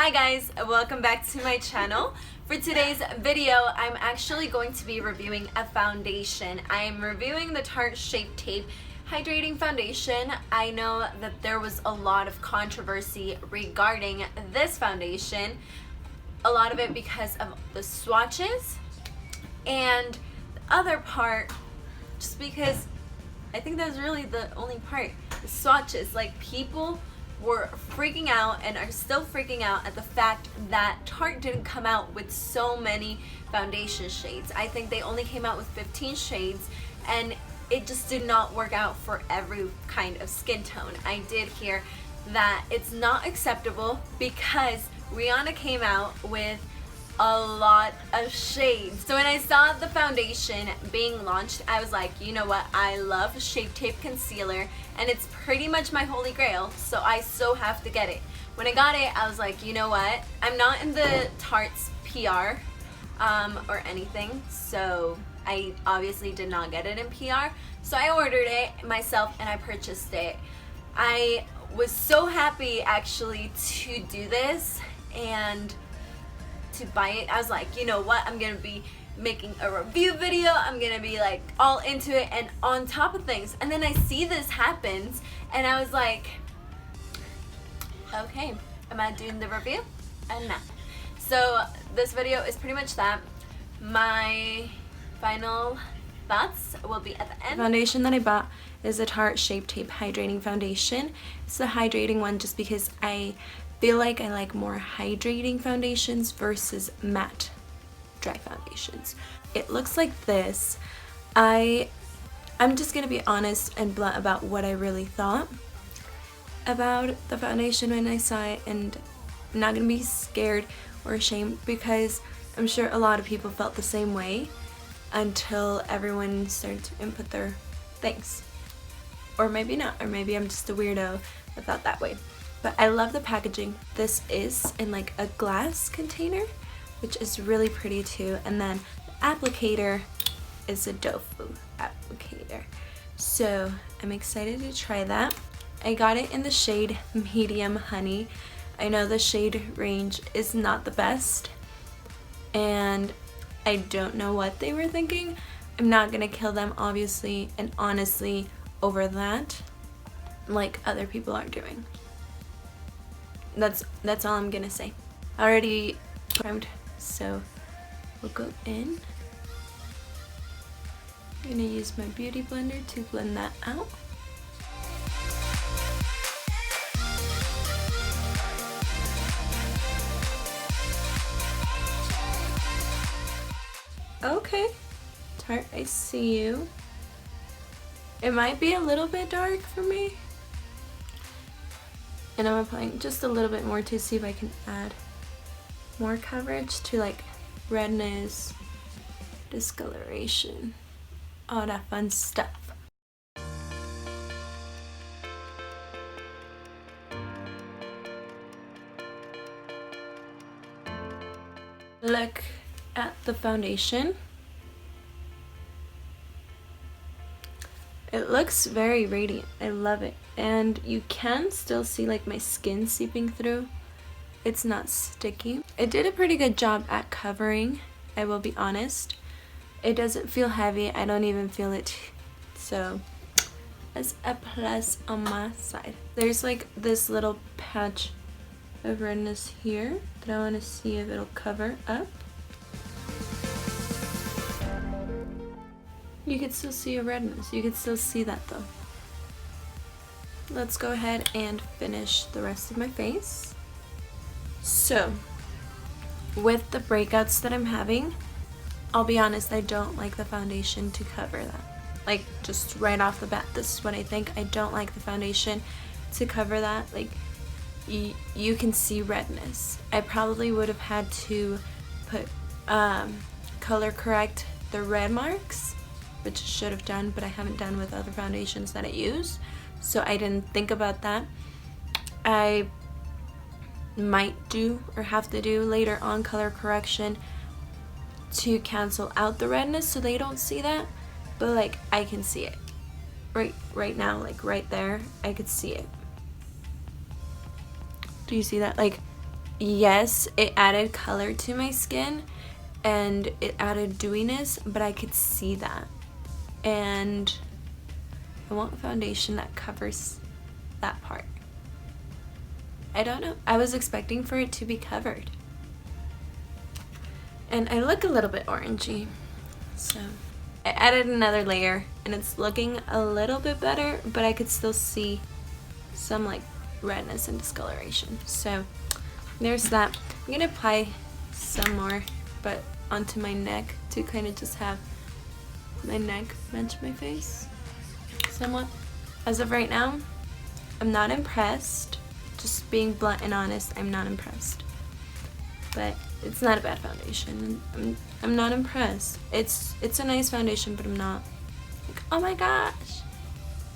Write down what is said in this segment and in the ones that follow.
Hi guys, welcome back to my channel. For today's video, I'm actually going to be reviewing a foundation. I am reviewing the Tarte Shape Tape Hydrating Foundation. I know that there was a lot of controversy regarding this foundation. A lot of it because of the swatches, and the other part just because I think that was really the only part. The swatches, like, people were freaking out and are still freaking out at the fact that Tarte didn't come out with so many foundation shades. I think they only came out with 15 shades, and it just did not work out for every kind of skin tone. I did hear that it's not acceptable because Rihanna came out with a lot of shades. So when I saw the foundation being launched, I was like, you know what, I love Shape Tape concealer and it's pretty much my holy grail, so I so have to get it. When I got it, I was like, you know what, I'm not in the Tarte's PR or anything, so I obviously did not get it in PR, so I ordered it myself and I purchased it. I was so happy actually to do this and to buy it. I was like, you know what, I'm gonna be making a review video, I'm gonna be like all into it and on top of things, and then I see this happens and I was like, okay, am I doing the review? And no. So this video is pretty much that. My final thoughts will be at the end. The foundation that I bought is a Tarte Shape Tape Hydrating Foundation. It's the hydrating one just because I feel like I like more hydrating foundations versus matte dry foundations. It looks like this. I'm just gonna be honest and blunt about what I really thought about the foundation when I saw it, and I'm not gonna be scared or ashamed because I'm sure a lot of people felt the same way until everyone started to input their things. Or maybe not, or maybe I'm just a weirdo that thought that way. But I love the packaging. This is in like a glass container, which is really pretty too. And then the applicator is a tofu applicator. So I'm excited to try that. I got it in the shade Medium Honey. I know the shade range is not the best, and I don't know what they were thinking. I'm not gonna kill them, obviously and honestly, over that, like other people are doing. That's all I'm gonna say. Already primed, so we'll go in. I'm gonna use my beauty blender to blend that out. Okay, Tarte, I see you. It might be a little bit dark for me. And I'm applying just a little bit more to see if I can add more coverage to like redness, discoloration, all that fun stuff. Look at the foundation. It looks very radiant. I love it. And you can still see like my skin seeping through. It's not sticky. It did a pretty good job at covering, I will be honest. It doesn't feel heavy. I don't even feel it. So that's a plus on my side. There's like this little patch of redness here that I want to see if it'll cover up. You can still see a redness. You can still see that though. Let's go ahead and finish the rest of my face. So, with the breakouts that I'm having, I'll be honest, I don't like the foundation to cover that. Like, just right off the bat, this is what I think. I don't like the foundation to cover that. Like, you can see redness. I probably would have had to put color correct the red marks, which I should have done, but I haven't done with other foundations that I use, so I didn't think about that. I might do or have to do later on color correction to cancel out the redness so they don't see that, but like I can see it right now, like right there, I could see it. Do you see that? Like, yes, it added color to my skin and it added dewiness, but I could see that. And I want a foundation that covers that part. I don't know. I was expecting for it to be covered. And I look a little bit orangey. So I added another layer and it's looking a little bit better, but I could still see some like redness and discoloration. So there's that. I'm gonna apply some more, but onto my neck to kind of just have my neck match my face somewhat. As of right now, I'm not impressed. Just being blunt and honest, I'm not impressed. But it's not a bad foundation. I'm not impressed. It's a nice foundation, but I'm not like, oh my gosh.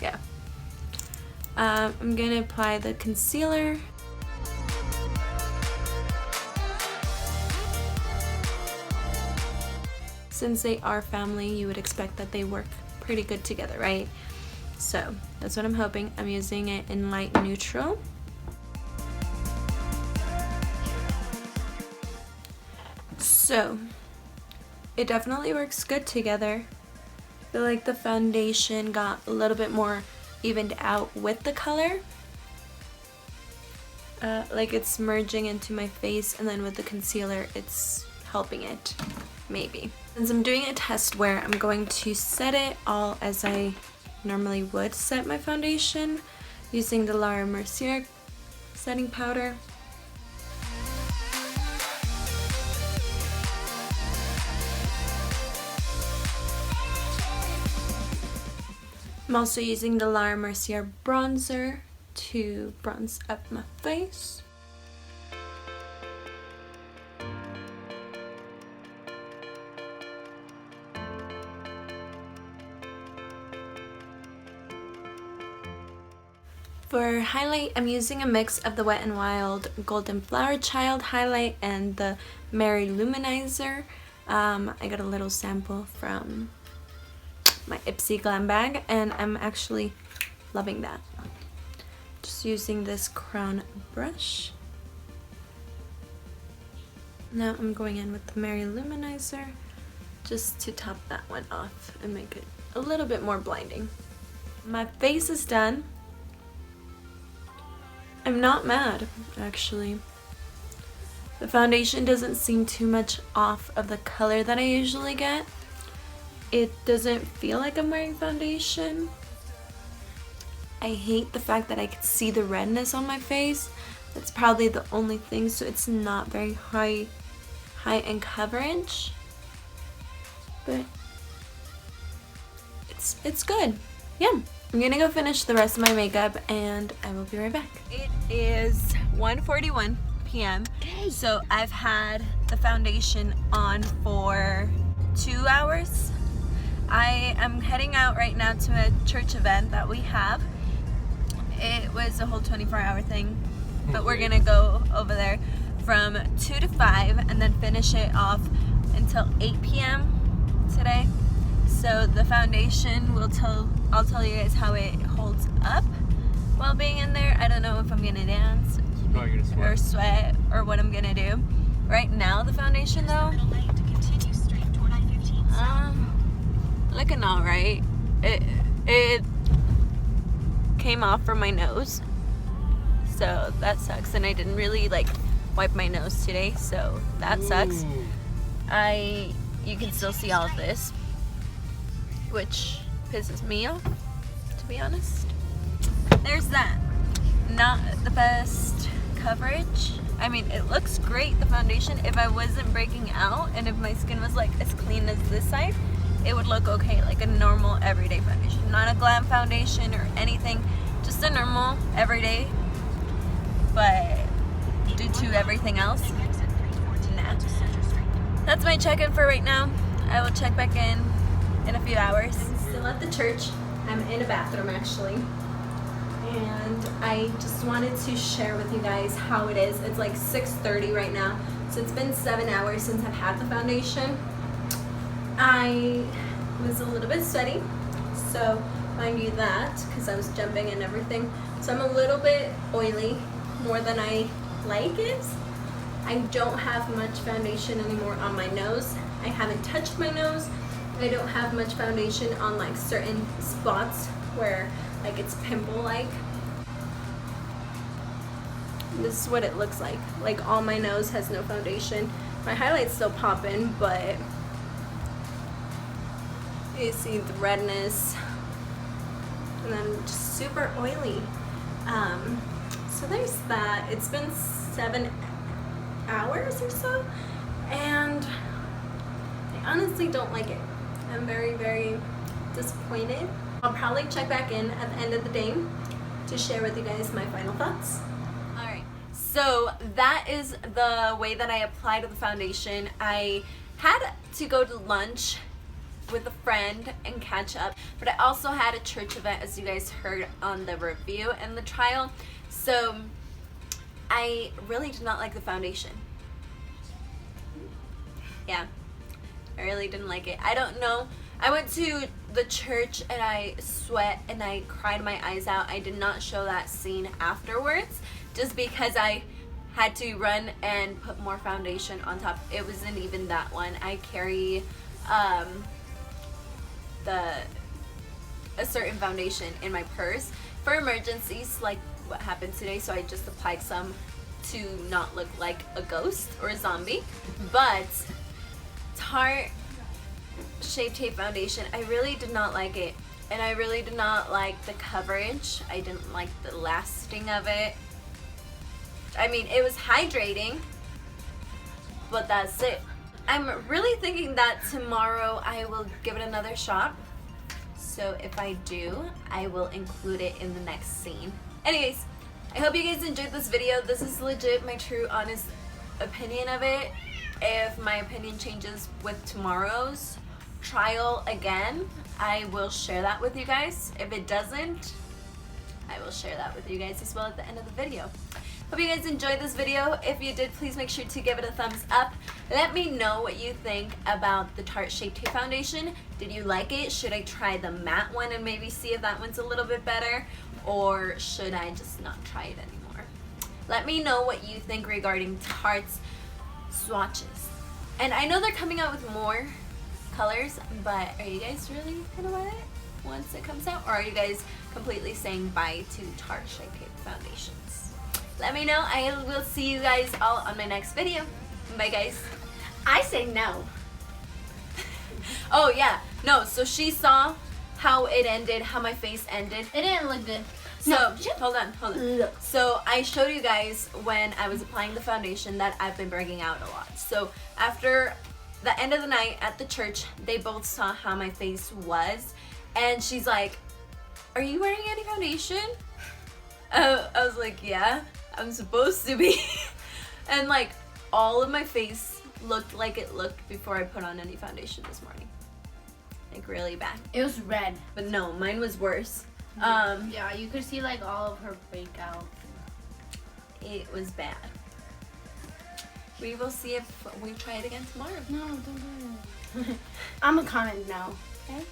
Yeah. I'm gonna apply the concealer. Since they are family, you would expect that they work pretty good together, right? So that's what I'm hoping. I'm using it in light neutral. So it definitely works good together. I feel like the foundation got a little bit more evened out with the color. Like it's merging into my face, and then with the concealer it's helping it, maybe. Since I'm doing a test wear, I'm going to set it all as I normally would set my foundation, using the Maryliirg setting powder. I'm also using the Maryliirg bronzer to bronze up my face. For highlight, I'm using a mix of the Wet n Wild Golden Flower Child highlight and the Marilyiirg. I got a little sample from my Ipsy glam bag and I'm actually loving that. Just using this crown brush. Now I'm going in with the Marilyiirg just to top that one off and make it a little bit more blinding. My face is done. I'm not mad, actually. The foundation doesn't seem too much off of the color that I usually get. It doesn't feel like I'm wearing foundation. I hate the fact that I can see the redness on my face. That's probably the only thing, so it's not very high in coverage. But it's good. Yeah. I'm gonna go finish the rest of my makeup and I will be right back. It is 1:41 p.m. So I've had the foundation on for 2 hours. I am heading out right now to a church event that we have. It was a whole 24-hour thing, but we're gonna go over there from 2 to 5 and then finish it off until 8 p.m. today. So the foundation I'll tell you guys how it holds up while being in there. I don't know if I'm gonna dance or sweat or what I'm gonna do. Right now the foundation though, looking alright. It came off from my nose, so that sucks, and I didn't really like wipe my nose today, so that sucks. You can still see all of this, which pisses me off, to be honest. There's that. Not the best coverage. I mean, it looks great, the foundation. If I wasn't breaking out and if my skin was like as clean as this side, it would look okay, like a normal everyday foundation. Not a glam foundation or anything, just a normal everyday. But due to everything else, nah. That's my check-in for right now. I will check back in a few hours. I'm still at the church. I'm in a bathroom actually. And I just wanted to share with you guys how it is. It's like 6:30 right now. So it's been 7 hours since I've had the foundation. I was a little bit sweaty. So mind you that, because I was jumping and everything. So I'm a little bit oily, more than I like it. I don't have much foundation anymore on my nose. I haven't touched my nose. I don't have much foundation on like certain spots where like it's pimple-like. This is what it looks like. Like all my nose has no foundation. My highlight's still popping, but you see the redness. And then just super oily. So there's that. It's been 7 hours or so, and I honestly don't like it. I'm very, very disappointed. I'll probably check back in at the end of the day to share with you guys my final thoughts. Alright, so that is the way that I applied the foundation. I had to go to lunch with a friend and catch up, but I also had a church event, as you guys heard on the review and the trial. So I really did not like the foundation. Yeah, I really didn't like it. I don't know. I went to the church and I sweat and I cried my eyes out. I did not show that scene afterwards just because I had to run and put more foundation on top. It wasn't even that one. I carry a certain foundation in my purse for emergencies like what happened today, so I just applied some to not look like a ghost or a zombie. But Tarte Shape Tape Foundation, I really did not like it, and I really did not like the coverage. I didn't like the lasting of it. I mean, it was hydrating, but that's it. I'm really thinking that tomorrow I will give it another shot. So if I do, I will include it in the next scene. Anyways, I hope you guys enjoyed this video. This is legit my true honest opinion of it. If my opinion changes with tomorrow's trial again, I will share that with you guys. If it doesn't, I will share that with you guys as well at the end of the video. Hope you guys enjoyed this video. If you did, please make sure to give it a thumbs up. Let me know what you think about the Tarte Shape Tape Foundation. Did you like it? Should I try the matte one and maybe see if that one's a little bit better? Or should I just not try it anymore? Let me know what you think regarding Tarte's swatches. And I know they're coming out with more colors, but are you guys really gonna buy it once it comes out? Or are you guys completely saying bye to Tarte Shape Tape Foundations? Let me know. I will see you guys all on my next video. Bye guys. I say no. Oh yeah, no, so she saw how it ended, how my face ended. It didn't look good. So, No. hold on. Look. So I showed you guys when I was applying the foundation that I've been breaking out a lot. So after the end of the night at the church, they both saw how my face was, and she's like, "Are you wearing any foundation?" I was like, "Yeah, I'm supposed to be." And like all of my face looked like it looked before I put on any foundation this morning. Like really bad. It was red. But no, mine was worse. Yeah, you could see like all of her breakout. It was bad. We will see if we try it again tomorrow. No, don't do it. I'm gonna comment now. Okay?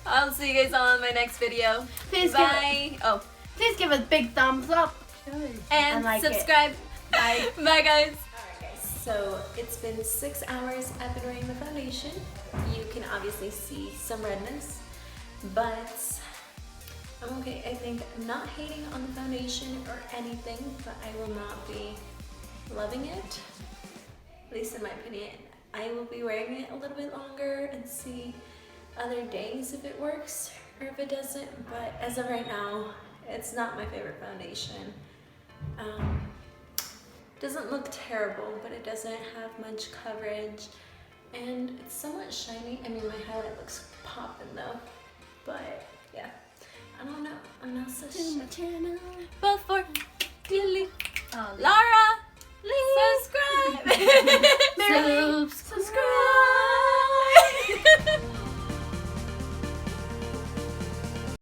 I'll see you guys all in my next video. Please Bye. Please give a big thumbs up. And like subscribe. Bye. Bye guys. Alright guys, so it's been 6 hours I've been wearing the foundation. You can obviously see some redness, but I'm okay. I think I'm not hating on the foundation or anything, but I will not be loving it, at least in my opinion. I will be wearing it a little bit longer and see other days if it works or if it doesn't, but as of right now, it's not my favorite foundation. Doesn't look terrible, but it doesn't have much coverage, and it's somewhat shiny. I mean, my highlight looks popping though, but yeah, I don't know. I'm not so sure. My channel. But for Lily, Oh, Lara, subscribe. Maryliirg.